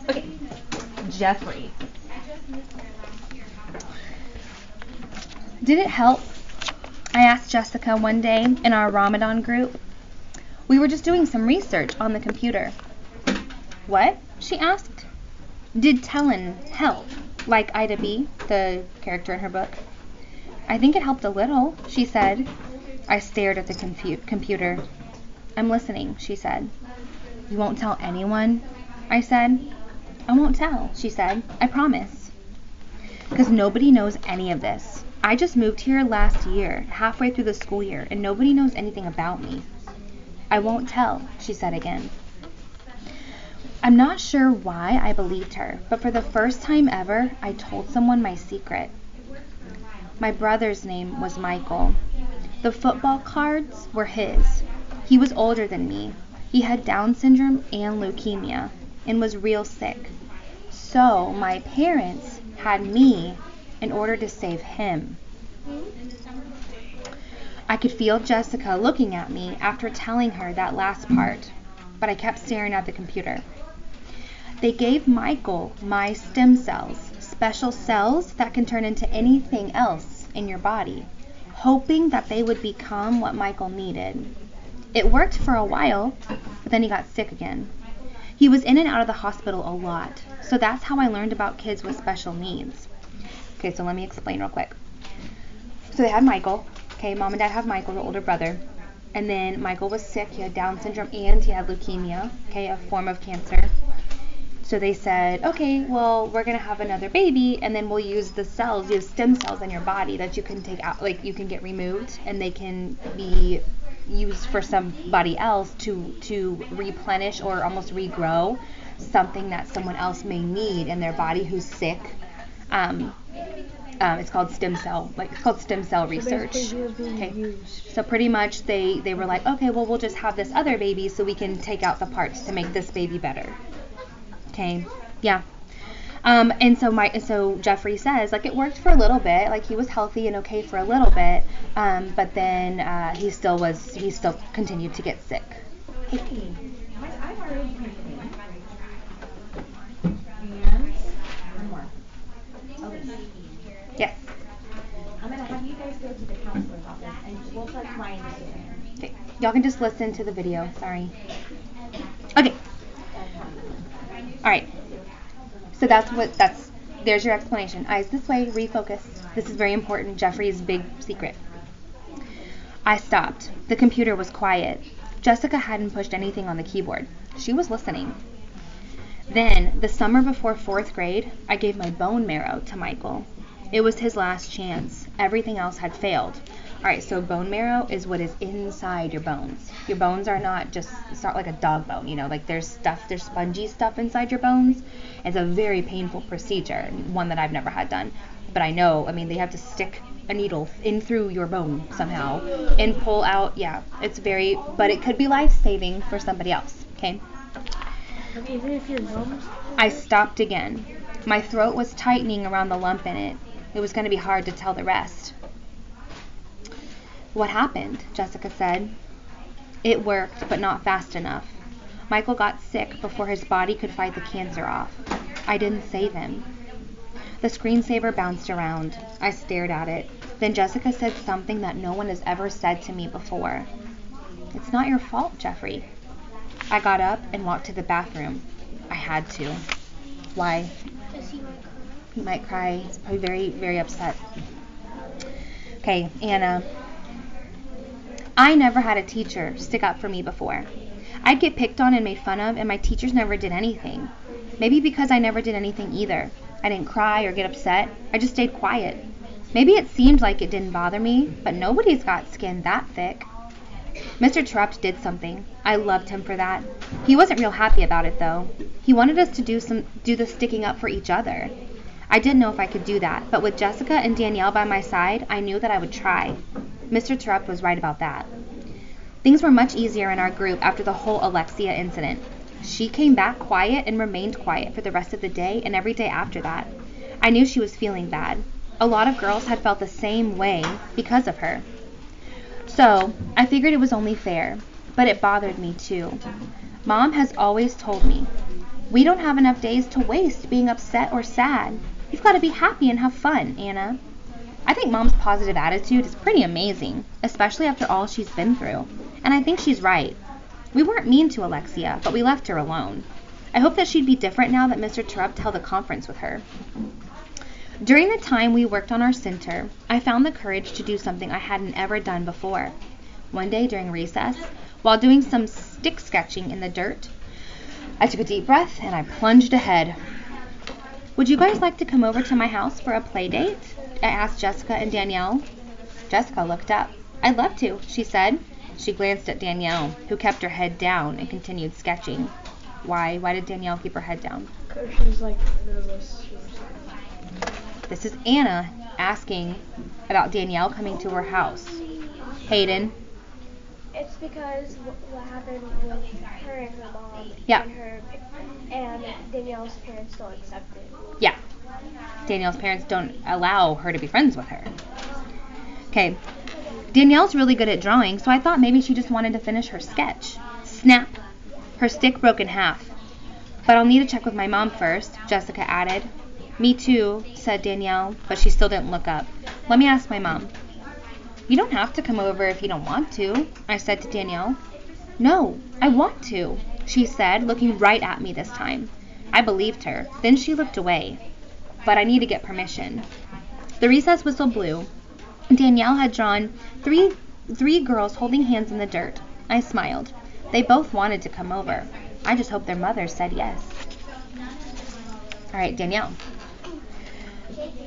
Okay, Jeffrey. Did it help? I asked Jessica one day in our Ramadan group. We were just doing some research on the computer. What? She asked. Did Tellin help? Like Ida B, the character in her book. I think it helped a little, she said. I stared at the computer. I'm listening, she said. You won't tell anyone? I said. I won't tell, she said. I promise. Because nobody knows any of this. I just moved here last year, halfway through the school year, and nobody knows anything about me. I won't tell, she said again. I'm not sure why I believed her, but for the first time ever, I told someone my secret. My brother's name was Michael. The football cards were his. He was older than me. He had Down syndrome and leukemia and was real sick. So my parents had me in order to save him. I could feel Jessica looking at me after telling her that last part, but I kept staring at the computer. They gave Michael my stem cells, special cells that can turn into anything else in your body, hoping that they would become what Michael needed. It worked for a while, but then he got sick again. He was in and out of the hospital a lot, so that's how I learned about kids with special needs. Okay, so let me explain real quick. So they had Michael. Okay, mom and dad have Michael, the older brother. And then Michael was sick. He had Down syndrome and he had leukemia, okay, a form of cancer. So they said, okay, well, we're going to have another baby, and then we'll use the cells, use stem cells in your body that you can take out, like you can get removed, and they can be used for somebody else to replenish or almost regrow something that someone else may need in their body who's sick. It's called stem cell research. Okay. So pretty much they were like, okay, well, we'll just have this other baby so we can take out the parts to make this baby better. Okay, yeah. And so Jeffrey says, like, it worked for a little bit, like he was healthy and okay for a little bit, but then he still continued to get sick. Yes. I'm gonna have you guys go to the counselor's office and we'll put Ryan in. Okay, y'all can just listen to the video. Sorry. Okay. All right. So there's your explanation. Eyes this way, refocus. This is very important. Jeffrey's big secret. I stopped. The computer was quiet. Jessica hadn't pushed anything on the keyboard. She was listening. Then, the summer before 4th grade, I gave my bone marrow to Michael. It was his last chance. Everything else had failed. Alright, so bone marrow is what is inside your bones. Your bones are not just, it's not like a dog bone, like there's spongy stuff inside your bones. It's a very painful procedure, one that I've never had done. But I know, they have to stick a needle in through your bone somehow and pull out, but it could be life-saving for somebody else, okay? Even if your gums? I stopped again. My throat was tightening around the lump in it. It was going to be hard to tell the rest. What happened? Jessica said. It worked, but not fast enough. Michael got sick before his body could fight the cancer off. I didn't save him. The screensaver bounced around. I stared at it. Then Jessica said something that no one has ever said to me before. It's not your fault, Jeffrey. I got up and walked to the bathroom. I had to. Why? Because He might cry. He's probably very, very upset. Okay, Anna. I never had a teacher stick up for me before. I'd get picked on and made fun of, and my teachers never did anything. Maybe because I never did anything either. I didn't cry or get upset. I just stayed quiet. Maybe it seemed like it didn't bother me, but nobody's got skin that thick. Mr. Terupt did something. I loved him for that. He wasn't real happy about it, though. He wanted us to do the sticking up for each other. I didn't know if I could do that, but with Jessica and Danielle by my side, I knew that I would try. Mr. Terupt was right about that. Things were much easier in our group after the whole Alexia incident. She came back quiet and remained quiet for the rest of the day and every day after that. I knew she was feeling bad. A lot of girls had felt the same way because of her. So, I figured it was only fair, but it bothered me too. Mom has always told me, We don't have enough days to waste being upset or sad. You've got to be happy and have fun, Anna. I think Mom's positive attitude is pretty amazing, especially after all she's been through. And I think she's right. We weren't mean to Alexia, but we left her alone. I hope that she'd be different now that Mr. Terupt held a conference with her. During the time we worked on our center, I found the courage to do something I hadn't ever done before. One day during recess, while doing some stick sketching in the dirt, I took a deep breath and I plunged ahead. Would you guys like to come over to my house for a play date? I asked Jessica and Danielle. Jessica looked up. I'd love to, she said. She glanced at Danielle, who kept her head down and continued sketching. Why did Danielle keep her head down? Because she's like nervous. This is Anna asking about Danielle coming to her house. Hayden. It's because what happened with her and her mom Yeah. and Danielle's parents don't accept it. Yeah. Danielle's parents don't allow her to be friends with her. Okay. Danielle's really good at drawing, so I thought maybe she just wanted to finish her sketch. Snap. Her stick broke in half. But I'll need to check with my mom first, Jessica added. Me too, said Danielle, but she still didn't look up. Let me ask my mom. You don't have to come over if you don't want to, I said to Danielle. No, I want to, she said, looking right at me this time. I believed her. Then she looked away. But I need to get permission. The recess whistle blew. Danielle had drawn three girls holding hands in the dirt. I smiled. They both wanted to come over. I just hoped their mothers said yes. All right, Danielle.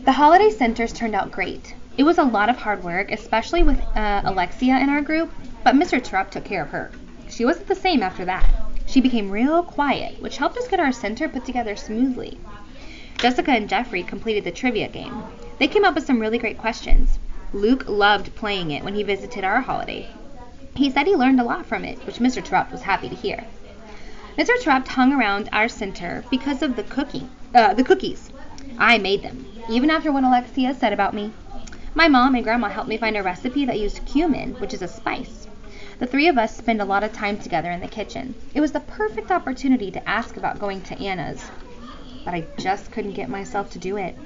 The holiday centers turned out great. It was a lot of hard work, especially with Alexia in our group, but Mr. Terupt took care of her. She wasn't the same after that. She became real quiet, which helped us get our center put together smoothly. Jessica and Jeffrey completed the trivia game. They came up with some really great questions. Luke loved playing it when he visited our holiday. He said he learned a lot from it, which Mr. Terupt was happy to hear. Mr. Terupt hung around our center because of the cookies. I made them, even after what Alexia said about me. My mom and Grandma helped me find a recipe that used cumin, which is a spice. The three of us spent a lot of time together in the kitchen. It was the perfect opportunity to ask about going to Anna's, but I just couldn't get myself to do it.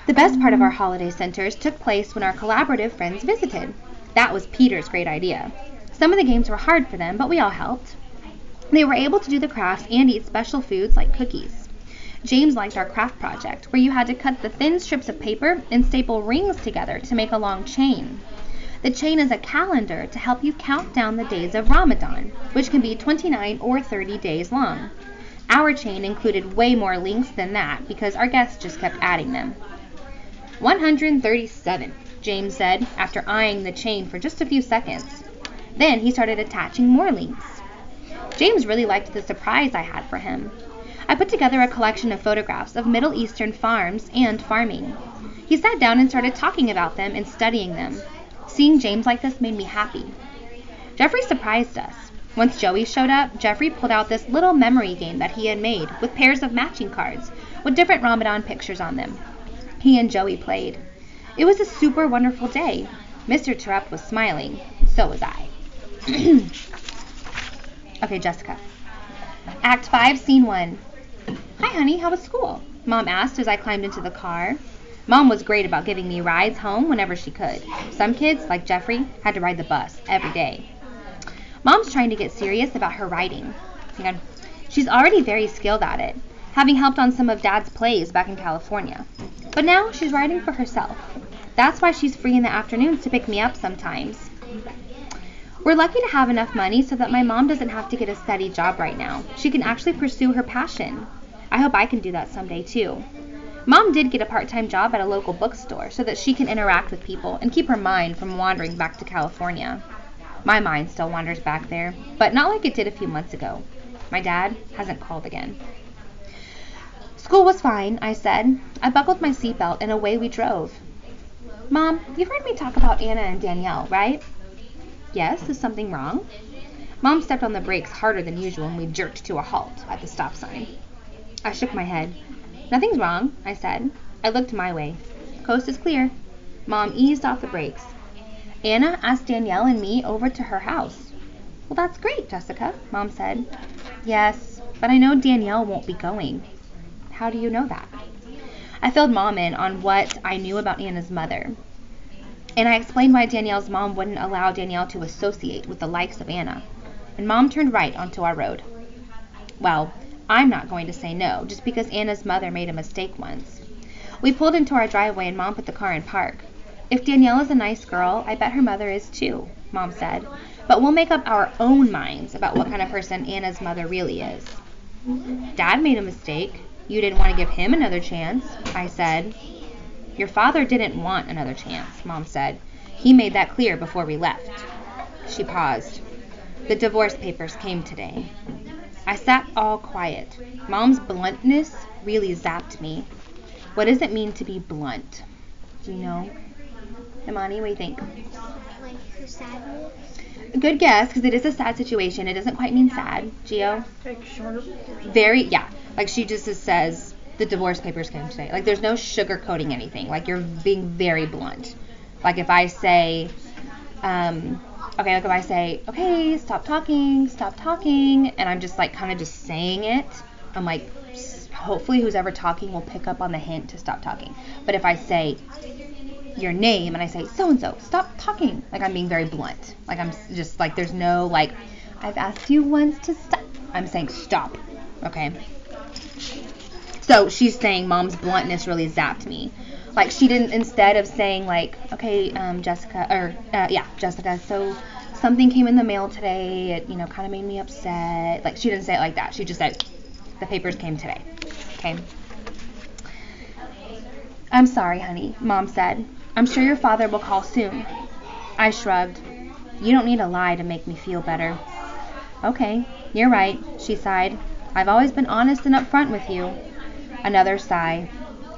The best part of our holiday centers took place when our collaborative friends visited. That was Peter's great idea. Some of the games were hard for them, but we all helped. They were able to do the crafts and eat special foods like cookies. James liked our craft project, where you had to cut the thin strips of paper and staple rings together to make a long chain. The chain is a calendar to help you count down the days of Ramadan, which can be 29 or 30 days long. Our chain included way more links than that because our guests just kept adding them. 137, James said, after eyeing the chain for just a few seconds. Then he started attaching more links. James really liked the surprise I had for him. I put together a collection of photographs of Middle Eastern farms and farming. He sat down and started talking about them and studying them. Seeing James like this made me happy. Jeffrey surprised us. Once Joey showed up, Jeffrey pulled out this little memory game that he had made with pairs of matching cards with different Ramadan pictures on them. He and Joey played. It was a super wonderful day. Mr. Terupt was smiling. So was I. Okay, Jessica. Act 5, Scene 1. Hi, honey, how was school? Mom asked as I climbed into the car. Mom was great about giving me rides home whenever she could. Some kids, like Jeffrey, had to ride the bus every day. Mom's trying to get serious about her writing. She's already very skilled at it, having helped on some of Dad's plays back in California. But now she's writing for herself. That's why she's free in the afternoons to pick me up sometimes. We're lucky to have enough money so that my mom doesn't have to get a steady job right now. She can actually pursue her passion. I hope I can do that someday too. Mom did get a part-time job at a local bookstore so that she can interact with people and keep her mind from wandering back to California. My mind still wanders back there, but not like it did a few months ago. My dad hasn't called again. School was fine, I said. I buckled my seatbelt and away we drove. Mom, you've heard me talk about Anna and Danielle, right? Yes, is something wrong? Mom stepped on the brakes harder than usual and we jerked to a halt at the stop sign. I shook my head. Nothing's wrong, I said. I looked my way. Coast is clear. Mom eased off the brakes. Anna asked Danielle and me over to her house. Well, that's great, Jessica, Mom said. Yes, but I know Danielle won't be going. How do you know that? I filled Mom in on what I knew about Anna's mother. And I explained why Danielle's mom wouldn't allow Danielle to associate with the likes of Anna. And Mom turned right onto our road. Well, I'm not going to say no, just because Anna's mother made a mistake once. We pulled into our driveway and Mom put the car in park. If Danielle is a nice girl, I bet her mother is too, Mom said. But we'll make up our own minds about what kind of person Anna's mother really is. Dad made a mistake. You didn't want to give him another chance, I said. Your father didn't want another chance, Mom said. He made that clear before we left. She paused. The divorce papers came today. I sat all quiet. Mom's bluntness really zapped me. What does it mean to be blunt? Do you know? Imani, what do you think? Like her sadness. Good guess, because it is a sad situation. It doesn't quite mean sad. Gio? Like shorter. Very, yeah. Like she just says, the divorce papers came today. Like there's no sugarcoating anything. Like you're being very blunt. Like if I say, okay, stop talking, and I'm just like kind of just saying it, I'm like, hopefully who's ever talking will pick up on the hint to stop talking. But if I say your name and I say so-and-so, stop talking, like I'm being very blunt. Like I'm just like, there's no like, I've asked you once to stop. I'm saying stop, okay? So she's saying Mom's bluntness really zapped me. Like she didn't, instead of saying like, okay, Jessica, so something came in the mail today, it, kind of made me upset. Like she didn't say it like that. She just said, the papers came today, okay? I'm sorry, honey, Mom said. I'm sure your father will call soon. I shrugged. You don't need a lie to make me feel better. Okay, you're right, she sighed. I've always been honest and upfront with you. Another sigh.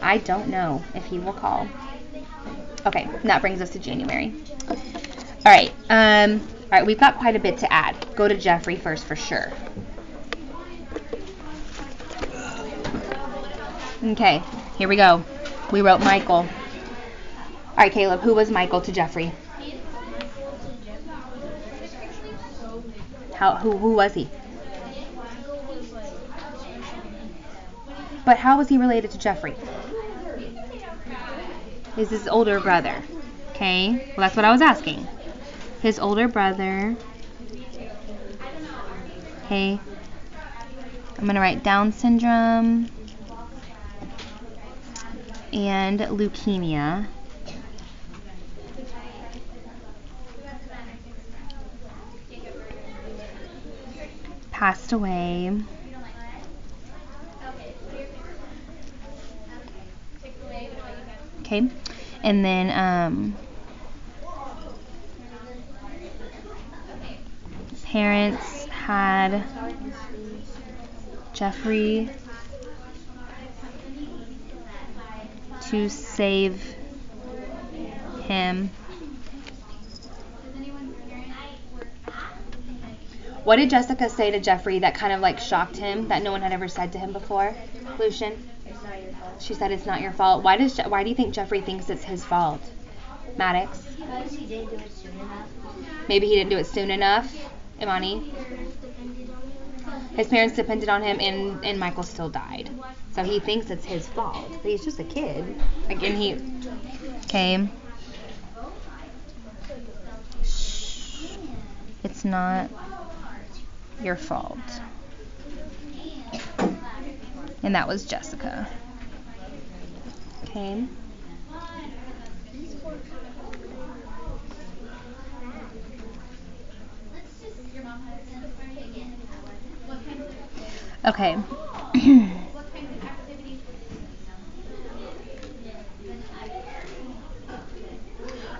I don't know if he will call. Okay, and that brings us to January. All right, we've got quite a bit to add. Go to Jeffrey first for sure. Okay, here we go. We wrote Michael. All right, Caleb, who was Michael to Jeffrey? Who was he? But how was he related to Jeffrey? He's his older brother. Okay, well that's what I was asking. His older brother. Okay, I'm going to write Down syndrome and leukemia. Passed away. Okay, and then parents had Jeffrey to save him. What did Jessica say to Jeffrey that kind of like shocked him, that no one had ever said to him before? Lucian? She said it's not your fault. Why do you think Jeffrey thinks it's his fault? Maddox? Because he didn't do it soon enough. Maybe he didn't do it soon enough. Imani? His parents depended on him and Michael still died. So he thinks it's his fault. But he's just a kid. Again, okay. Shh. It's not your fault. And that was Jessica. Okay. Okay.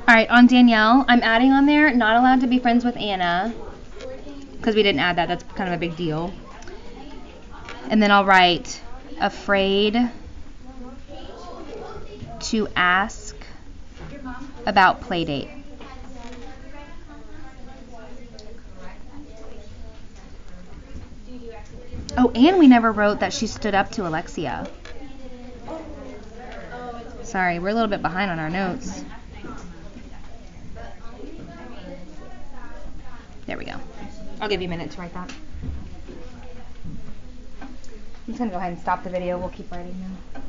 Alright, on Danielle, I'm adding on there, not allowed to be friends with Anna. Because we didn't add that, that's kind of a big deal. And then I'll write, afraid to ask about playdate. Oh, and we never wrote that she stood up to Alexia. Sorry, we're a little bit behind on our notes. There we go. I'll give you a minute to write that. I'm just gonna go ahead and stop the video. We'll keep writing now.